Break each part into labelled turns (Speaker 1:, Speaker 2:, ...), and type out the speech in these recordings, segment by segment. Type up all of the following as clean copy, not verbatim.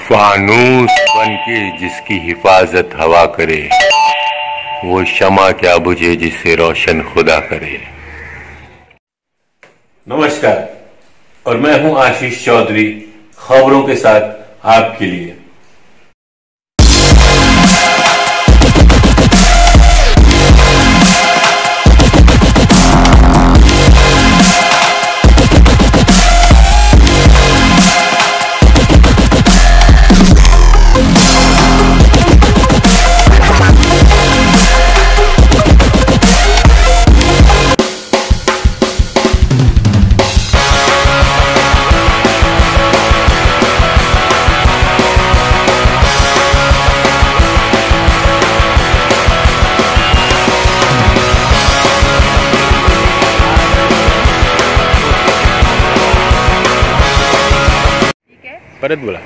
Speaker 1: फानूस बनके जिसकी हिफाजत हवा करे, वो शमा क्या बुझे जिससे रोशन खुदा करे। नमस्कार, और मैं हूं आशीष चौधरी, खबरों के साथ आपके लिए। परत बोला।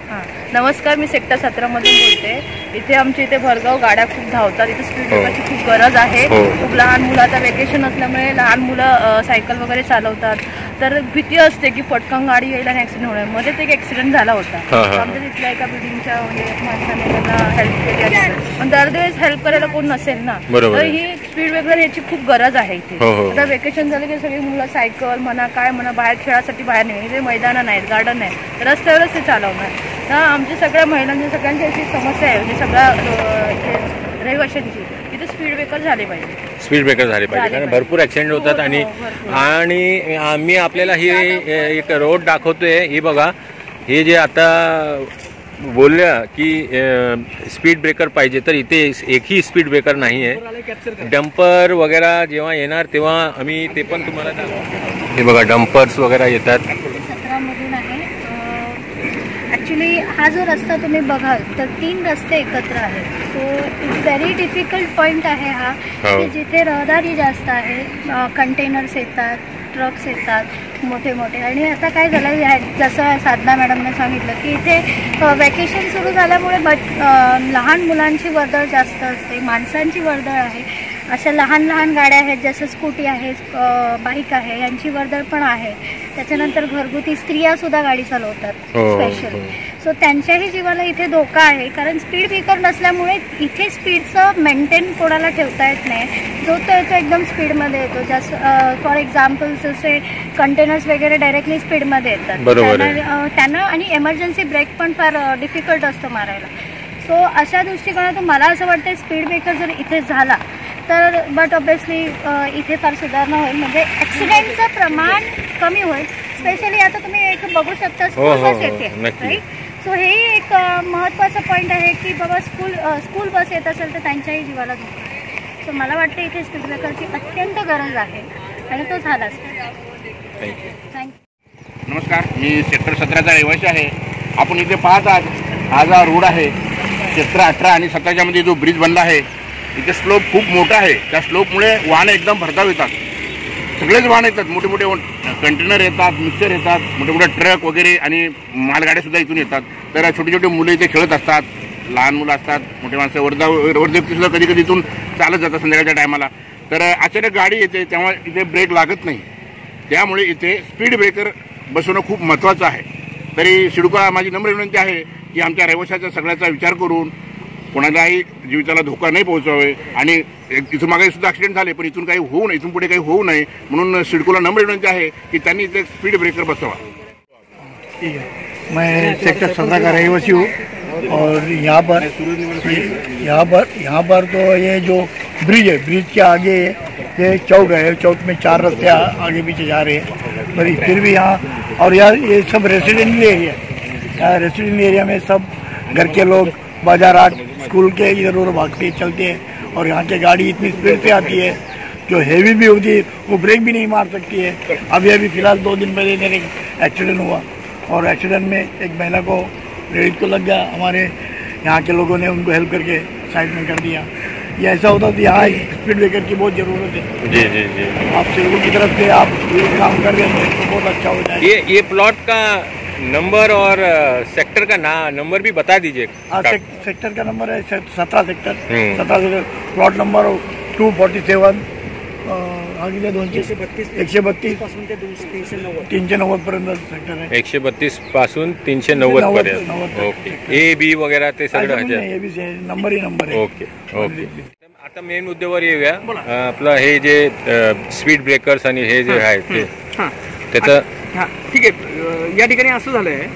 Speaker 2: नमस्कार, मी सेक्टर 17 मधून बोलते। इथे आमच्या इथे भरगाव गाड्या खूप धावतात, इथे स्पीड ब्रेकरची खूप गरज आहे। खूप लहान मुलं, आता वेकेशन असल्यामुळे लहान मुलं सायकल वगैरे चालवतात, तर भीती असते की पटकन गाडी येईल आणि ऍक्सिडेंट होणार। मध्येच एक ऍक्सिडेंट झाला होता आमच्या तिथल्या एका बिल्डिंगच्या माणसाने त्यांना हेल्प केली, पण दरवेळेस हेल्प करायला कोण नसेल ना, तर ही स्पीड ब्रेकर याची खूप गरज आहे इथे। आता वेकेशन झालं की सगळी मुलं सायकल म्हणा काय म्हणा बाहेर खेळासाठी बाहेर नाही, इथे मैदान नाहीत, गार्डन नाही, रस्त्यावरच ते चालवणार। तर आमच्या सगळ्या महिलांची सगळ्यांची अशी समस्या आहे, म्हणजे सगळ्या रहिवाशांची इथे स्पीड ब्रेकर झाले पाहिजे,
Speaker 1: स्पीड ब्रेकर झाले पाहिजे, कारण भरपूर ऍक्सिडेंट होतात। आणि आम्ही आपल्याला ही एक रोड दाखवतोय, ही बघा, हे जे आता बोलल्या की स्पीड ब्रेकर पाहिजे, तर इथे एकही स्पीड ब्रेकर नाही आहे। डंपर वगैरे जेव्हा येणार तेव्हा आम्ही ते पण तुम्हाला दाखवतो। हे बघा, डंपर्स वगैरे येतात।
Speaker 3: 17 मधून आहे। ॲक्च्युली हा जो रस्ता तुम्ही बघाल तर 3 रस्ते एकत्र आहेत, so it's very difficult point आहे हा, की जिथे रहदारी जास्त आहे, कंटेनर्स येतात, ट्रक्स येतात मोठे मोठे। आणि आता काय झालं, जसं साधना मॅडमने सांगितलं की इथे वॅकेशन सुरू झाल्यामुळे लहान मुलांची वर्दळ जास्त असते, माणसांची वर्दळ आहे, अशा लहान लहान गाड्या आहेत, जसं स्कूटी आहे, बाईक आहे, यांची वर्दळ पण आहे। त्याच्यानंतर घरगुती स्त्रियासुद्धा गाडी चालवतात स्पेशली, सो त्यांच्याही जीवाला इथे धोका आहे, कारण स्पीड ब्रेकर नसल्यामुळे इथे स्पीडचं मेंटेन कोणाला ठेवता येत नाही, जो तो येतो एकदम स्पीडमध्ये येतो। जस्ट फॉर एक्झाम्पल जसे कंटेनर्स वगैरे डायरेक्टली स्पीडमध्ये येतात त्यांना, आणि एमर्जन्सी ब्रेक पण फार डिफिकल्ट असतं मारायला। सो अशा दृष्टिकोनातून मला असं वाटतं स्पीड ब्रेकर जर इथे झाला तर बट ऑब्वियसली इथे फार सुधारणा होईल, म्हणजे ॲक्सिडेंटचं प्रमाण कमी होईल। स्पेशली आता तुम्ही एक बघू शकता, स्कूल बस येते, राईट, सो हेही एक महत्त्वाचा पॉईंट आहे की बाबा स्कूल बस येत असेल तर त्यांच्याही जीवाला धोका आहे। सो मला वाटतं इथे स्पीड ब्रेकरची अत्यंत गरज आहे आणि तो झालाच। थँक्यू।
Speaker 4: नमस्कार, मी सेक्टर 17चा रहिवासी आहे। आपण इथे पाहत आहात, हा जो रोड आहे सेक्टर 18 आणि 17च्या मध्ये जो ब्रिज बनला आहे, इथे स्लोप खूप मोठा आहे। त्या स्लोपमुळे वाहनं एकदम भरधाव येतात, सगळेच वाहन येतात, मोठे मोठे कंटेनर येतात, मिक्सर येतात, मोठे मोठे ट्रक वगैरे आणि मालगाड्यासुद्धा इथून येतात। तर छोटे छोटे मुलं इथे खेळत असतात, लहान मुलं असतात, मोठे माणसं वर्धेसुद्धा कधी कधी इथून चालत जातात संध्याकाळच्या टायमाला। तर अचानक गाडी येते तेव्हा इथे ब्रेक लागत नाही, त्यामुळे इथे स्पीड ब्रेकर बसवणं खूप महत्त्वाचं आहे। तरी सिडकोला माझी नम्र विनंती आहे की आमच्या रहिवाशाचा सगळ्याचा विचार करून कोणालाही जीविताला धोका नाही पोहोचावे, आणि इथून मागे सुद्धा ॲक्सिडेंट झाले, पण इथून काही होऊ नये, इथून पुढे काही होऊ नये म्हणून सिडकोला नम्र विनंती आहे की त्यांनी इथे स्पीड ब्रेकर बसवा।
Speaker 5: ठीक है, मैं सेक्टर 17 का रहिवासी हूँ, और यहाँ पर तो ये जो ब्रिज है, ब्रिज के आगे ये चौक है, चौक में 4 रस्ते आगे पीछे जा रहे हैं, पर फिर भी यहाँ, और यहाँ ये सब रेसिडेंशियल एरिया है, रेसिडेंशियल एरिया में सब घर के लोग बाजारात स्कूल के इधर उधर भागते चलते हैं, और यहाँ की गाड़ी इतनी स्पीड से आती है, जो हेवी भी होती है वो ब्रेक भी नहीं मार सकती है। अभी फिलहाल 2 दिन पहले मेरे एक्सीडेंट हुआ, और एक्सीडेंट में एक महिला को लेडीज को लग गया, हमारे यहाँ के लोगों ने उनको हेल्प करके साइड में कर दिया। ये ऐसा होता तो यहाँ स्पीड ब्रेकर की बहुत ज़रूरत है।
Speaker 1: जी जी जी,
Speaker 5: आप सिडको की तरफ से आप ये काम कर रहे हैं तो बहुत अच्छा हो जाएगा।
Speaker 1: ये प्लॉट का नंबर और सेक्टर का नंबर भी बता दीजिए।
Speaker 5: सेक्टर का नंबर है 17 सेक्टर, 17 सेक्टर, प्लॉट नंबर 247 किती 132
Speaker 6: पासून ते 390
Speaker 5: 390 पर्यंत सेक्टर आहे.
Speaker 1: 132 पासून 390 पर्यंत. ओके. ए बी वगैरे ते सगळं
Speaker 5: नंबर आहे.
Speaker 1: Okay okay. आता मेन मुद्द्यावर येऊया. आपलं हे जे स्पीड ब्रेकर्स आणि हे जे आहे ते त्याचं
Speaker 6: ठीक आहे. या ठिकाणी असं झालंय,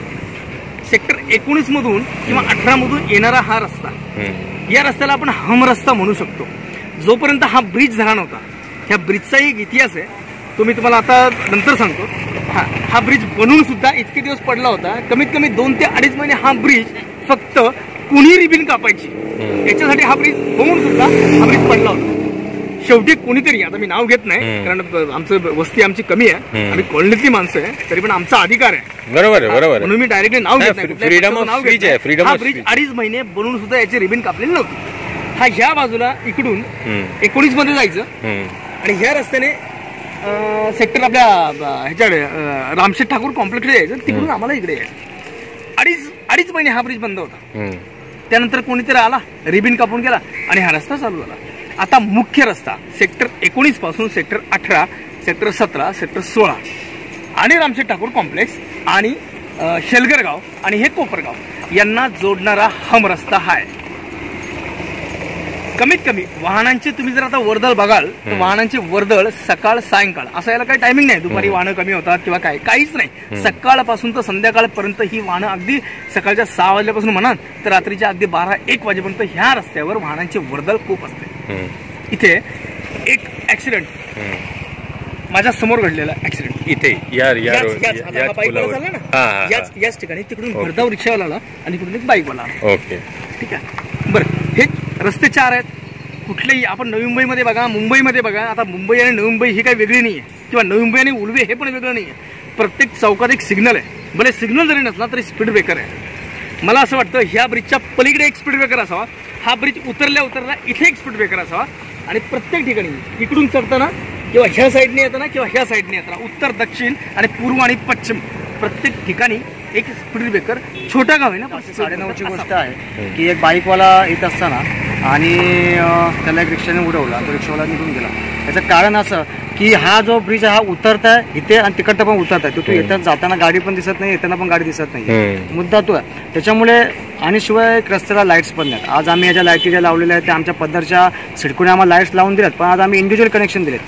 Speaker 6: सेक्टर 19 मधून किंवा 18 मधून येणारा हा रस्ता, या रस्त्याला आपण हम रस्ता म्हणू शकतो. जोपर्यंत हा ब्रिज झाला नव्हता, ह्या ब्रिजचा एक इतिहास आहे, तो मी तुम्हाला आता नंतर सांगतो. हा ब्रिज बनवून सुद्धा इतके दिवस पडला होता. कमीत कमी 2 ते 2.5 महिने हा ब्रिज फक्त कुणी रिबीन कापायची याच्यासाठी हा ब्रिज होऊन सुद्धा हा ब्रिज पडला होता. शेवटी कोणीतरी, आता मी नाव घेत नाही कारण आमचं वस्ती आमची कमी आहे, आम्ही कॉलनीतली माणसं आहे, तरी पण आमचा अधिकार आहे.
Speaker 1: बरोबर म्हणून
Speaker 6: मी डायरेक्टली नाव घेत नाही.
Speaker 1: फ्रीडम ऑफ स्पीच आहे. फ्रीडम
Speaker 6: हा
Speaker 1: ऑफ
Speaker 6: ब्रिज 2.5 महिने बनवून सुद्धा याची रिबीन कापलेली नव्हती. हा ह्या बाजूला इकडून 19 मध्ये जायचं आणि ह्या रस्त्याने सेक्टर आपल्या ह्याच्याकडे रामशेठ ठाकूर कॉम्प्लेक्सला यायचं, तिकडून आम्हाला इकडे यायचं. 2.5 महिने हा ब्रिज बंद होता. त्यानंतर कोणीतरी आला, रिबीन कापून गेला आणि हा रस्ता चालू झाला. आता मुख्य रस्ता सेक्टर 19 पासून सेक्टर 18, सेक्टर 17, सेक्टर 16 आणि रामशेठ ठाकूर कॉम्प्लेक्स आणि शेलगरगाव आणि हे कोपरगाव यांना जोडणारा हम रस्ता हा आहे. कमीत कमी वाहनांचे तुम्ही जर आता वर्दळ बघाल तर वाहनांची वर्दळ सकाळ सायंकाळ असं याला काही टायमिंग नाही. दुपारी वाहनं कमी होतात किंवा काय, काहीच नाही. सकाळपासून तर संध्याकाळपर्यंत ही वाहनं, अगदी सकाळच्या 6 वाजल्यापासून म्हणाल तर रात्रीच्या अगदी 12-1 वाजेपर्यंत ह्या रस्त्यावर वाहनांची वर्दळ खूप असते. इथे एक ऍक्सिडेंट माझ्या समोर घडलेला ऍक्सिडेंट इथे याच ठिकाणी तिकडून भरधाव रिक्षावाला आला आणि तिकडून एक बाईकवाला आला.
Speaker 1: ओके,
Speaker 6: ठीक आहे. बरं, हे रस्ते 4 आहेत. कुठलेही आपण नवी मुंबईमध्ये बघा, मुंबईमध्ये बघा. आता मुंबई आणि नवी मुंबई ही काही वेगळी नाही आहे, किंवा नवी मुंबई आणि उलवे हे पण वेगळं नाही आहे. प्रत्येक चौकात एक सिग्नल आहे. भले सिग्नल जरी नसला तरी स्पीड ब्रेकर आहे. मला असं वाटतं ह्या ब्रिजच्या पलीकडे एक स्पीड ब्रेकर असावा, हा ब्रिज उतरल्या इथे एक स्पीड ब्रेकर असावा आणि प्रत्येक ठिकाणी इकडून चढताना किंवा ह्या साईडने येताना किंवा ह्या साईडने येताना, उत्तर, दक्षिण आणि पूर्व आणि पश्चिम प्रत्येक ठिकाणी एक स्पीड ब्रेकर. छोटा गाव आहे ना,
Speaker 7: 9:30ची गोष्ट आहे की एक बाईकवाला येत असताना आणि त्याला एक रिक्षाने उडवला, तो रिक्षावाला निघून गेला. याचं कारण असं की हा जो ब्रिज हा उतरताय इथे आणि तिकडं पण उतरताय, तो येतात जाताना गाडी पण दिसत नाही, येताना पण गाडी दिसत नाही. मुद्दा तो आहे त्याच्यामुळे. आणि शिवाय रस्त्याला लाईट्स पण नाहीत. आज आम्ही ह्या ज्या लाईटी ज्या लावलेल्या आहेत त्या आमच्या पदरच्या सिडकोने आम्हाला लाईट्स लावून दिल्यात, पण आज आम्ही इंडिव्हिज्युअल कनेक्शन दिलेत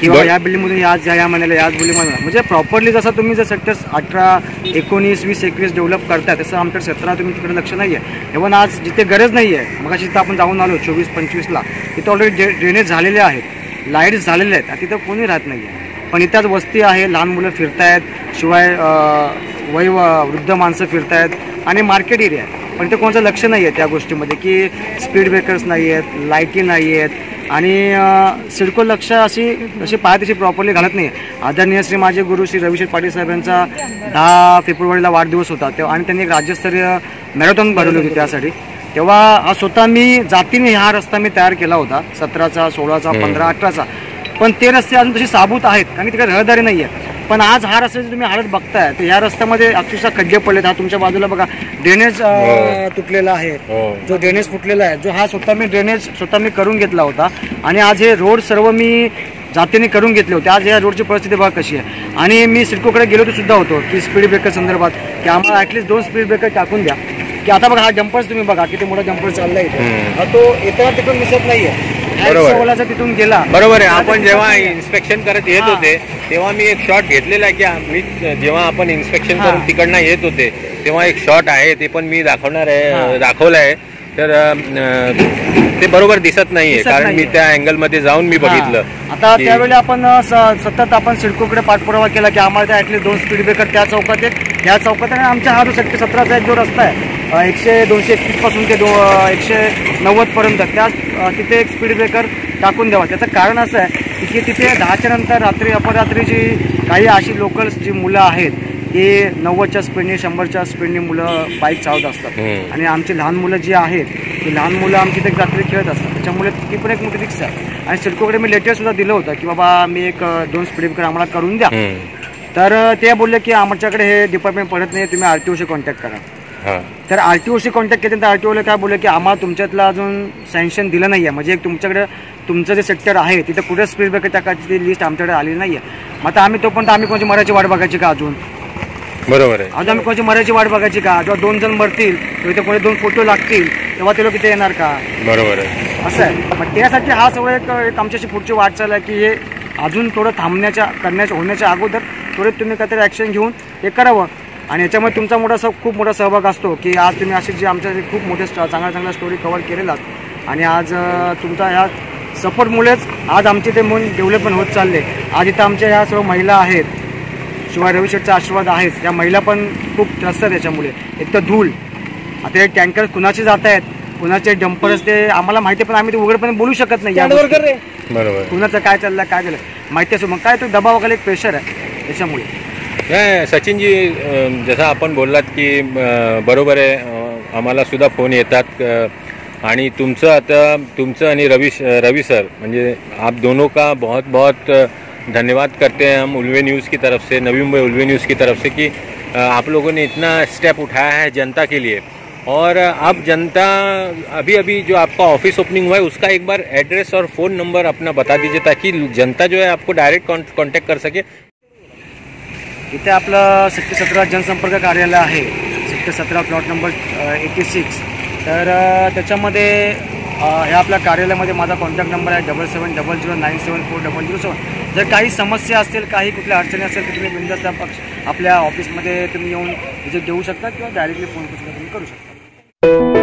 Speaker 7: किंवा या बिल्डिंगमधून या महिन्याला याच बिल्डिंगमध्ये, म्हणजे प्रॉपरली जसं तुम्ही जर सेक्टर 18, 19, 20, 21 डेव्हलप करताय तसं आमच्या 17 तुम्ही तिकडे लक्ष नाही आहे. इव्हन आज जिथे गरज नाही आहे, मग जिथं आपण जाऊन आलो 24-25ला, तिथं ऑलरेडी ड्रेनेज झालेले आहेत, लाईट्स झालेले आहेत, तिथं कोणी राहत नाही आहे. पण इथंच वस्ती आहे, लहान मुलं फिरतायत, शिवाय वृद्ध माणसं फिरतायत आणि मार्केट एरिया आहे. पण ते कोणाचं लक्ष नाही आहे त्या गोष्टीमध्ये की स्पीड ब्रेकर्स नाही आहेत, लाईटी नाही आहेत आणि सिडको लक्ष अशी पाहत तशी प्रॉपरली घालत नाही. आदरणीय श्री माझे गुरु श्री रविशेठ पाटील साहेबांचा 10 फेब्रुवारीला वाढदिवस होता तेव्हा, आणि त्यांनी एक राज्यस्तरीय मॅरेथॉन भरवली होती त्यासाठी. तेव्हा स्वतः मी जातीने हा रस्ता मी तयार केला होता, 17चा, 16चा, 15, 18चा. पण ते रस्ते अजून तसे साबूत आहेत कारण तिकडे रहदारी नाही आहे. पण आज हा रस्त्याची तुम्ही हालत बघताय तर ह्या रस्त्यामध्ये अक्षरशः खड्डे पडलेत. हा तुमच्या बाजूला बघा ड्रेनेज तुटलेला आहे, जो ड्रेनेज फुटलेला आहे, जो हा स्वतः मी करून घेतला होता. आणि आज हे रोड सर्व मी जातीने करून घेतले होते. आज या रोडची परिस्थिती बघा कशी आहे. आणि मी सिडकोकडे गेलो सुद्धा होतो की स्पीड ब्रेकर संदर्भात की आम्हाला ॲटलिस्ट 2 स्पीड ब्रेकर टाकून द्या. की आता बघा हा जम्पर्स तुम्ही बघा किती मोठा जम्पर चाललाय इथे, तो येताना तिथून दिसत नाहीये, तिथून गेला.
Speaker 1: बरोबर आहे. आपण जेव्हा इन्स्पेक्शन करत येत होते तेव्हा मी एक शॉट घेतलेला आहे की मी जेव्हा आपण इन्स्पेक्शन करून तिकडनं येत होते तेव्हा एक शॉट आहे, ते पण मी दाखवलं आहे. तर ते बरोबर दिसत नाहीये कारण मी त्या अँगल मध्ये जाऊन मी बघितलं.
Speaker 7: आता त्यावेळी आपण सतत आपण सिडकोकडे पाठपुरावा केला की आम्हाला ॲटलीस्ट 2 स्पीड ब्रेकर त्या चौकात आहेत, ह्या चौकात. आणि आमच्या हा जो सेक्टर 17चा एक जो रस्ता आहे 231 पासून ते 190 पर्यंत, तिथे एक स्पीड ब्रेकर टाकून द्यावा. त्याचं कारण असं आहे की तिथे 10च्या नंतर अपरात्री जी काही अशी लोकल्स जी मुलं आहेत ते 90च्या स्पीडने 100च्या स्पीडने मुलं बाईक चालवत असतात. आणि आमची लहान मुलं जी आहेत ती लहान मुलं आमची ते रात्री खेळत असतात. त्याच्यामुळे ती पण एक मोठी रिक्स आहे. आणि सिडकोकडे मी लेटर सुद्धा दिलं होतं की बाबा मी एक 2 स्पीड ब्रेकर आम्हाला करून द्या. तर ते बोलले की आमच्याकडे हे डिपार्टमेंट पडत नाही, तुम्ही RTOशी कॉन्टॅक्ट करा. तर RTOशी कॉन्टॅक्ट केल्यानंतर RTOला काय बोलले की आम्हाला तुमच्यातलं अजून सँक्शन दिलं नाही आहे, म्हणजे एक तुमच्याकडे तुमचं जे सेक्टर आहे तिथे कुठे स्पीड ब्रेकर टाकायची लिस्ट आमच्याकडे आलेली नाही आहे. मग आता आम्ही तोपर्यंत आम्ही कोणाची मराठी वाट बघायची का अजून?
Speaker 1: बरोबर आहे.
Speaker 7: अजून आम्ही कोणाची मराठी वाट बघायची का? जेव्हा 2 जण मरतील किंवा इथे कोणी 2 फोटो लागतील तेव्हा ते लोक इथे येणार का?
Speaker 1: बरोबर आहे.
Speaker 7: असं आहे. मग त्यासाठी हा सगळं एक आमच्याशी पुढची वाटचाल आहे की हे अजून थोडं होण्याच्या अगोदर थोडे तुम्ही काहीतरी ॲक्शन घेऊन हे करावं. आणि याच्यामध्ये तुमचा खूप मोठा सहभाग असतो की आज तुम्ही अशी जी आमच्या खूप मोठे चांगल्या स्टोरी कव्हर केलेला आणि आज तुमचा ह्या सपोर्टमुळेच आज आमचे ते म्हणून डेव्हलपमेंट होत चालले. आज इथं आमच्या ह्या सर्व महिला आहेत, शिवाय रविशेठचा आशीर्वाद आहेच. या महिला पण खूप त्रस्त आहेत याच्यामुळे. एक तर धूळ, आता हे टँकर कुणाचे जात आहेत, कुणाचे डंपर्स ते आम्हाला माहिती, पण आम्ही ते उघडपणे बोलू शकत नाही.
Speaker 1: बरोबर.
Speaker 7: कुणाचं काय चाललं काय झालं माहिती असो, मग काय तो दबावाखाली एक प्रेशर आहे त्याच्यामुळे.
Speaker 1: नाही सचिनजी, जसं आपण बोललात की बरोबर आहे, आम्हाला सुद्धा फोन येतात आणि तुमचं आणि रवि सर, म्हणजे आप दोनों का बहुत बहुत धन्यवाद करते हैं हम उल्वे न्यूज़ की तरफ से, नवी मुंबई उल्वे न्यूज़ की तरफ से कि आप लोगों ने इतना स्टेप उठाया है जनता के लिए. और अब जनता अभी जो आपका ऑफिस ओपनिंग हुआ है उसका एक बार एड्रेस और फ़ोन नंबर अपना बता दीजिए ताकि जनता जो है आपको डायरेक्ट कांटेक्ट कर सके.
Speaker 7: इथे आपलं सेक्टर 17 जनसंपर्क कार्यालय आहे, सेक्टर 17 प्लॉट नंबर 86. तर त्याच्यामध्ये ह्या आपल्या कार्यालयामध्ये माझा कॉन्टॅक्ट नंबर आहे 7700974007. जर काही समस्या असतील, काही कुठल्या अडचणी असेल तर तुम्ही बिनधास्त आपल्या ऑफिसमध्ये तुम्ही येऊन विजिट देऊ शकता किंवा डायरेक्टली फोन तुम्ही करू शकता.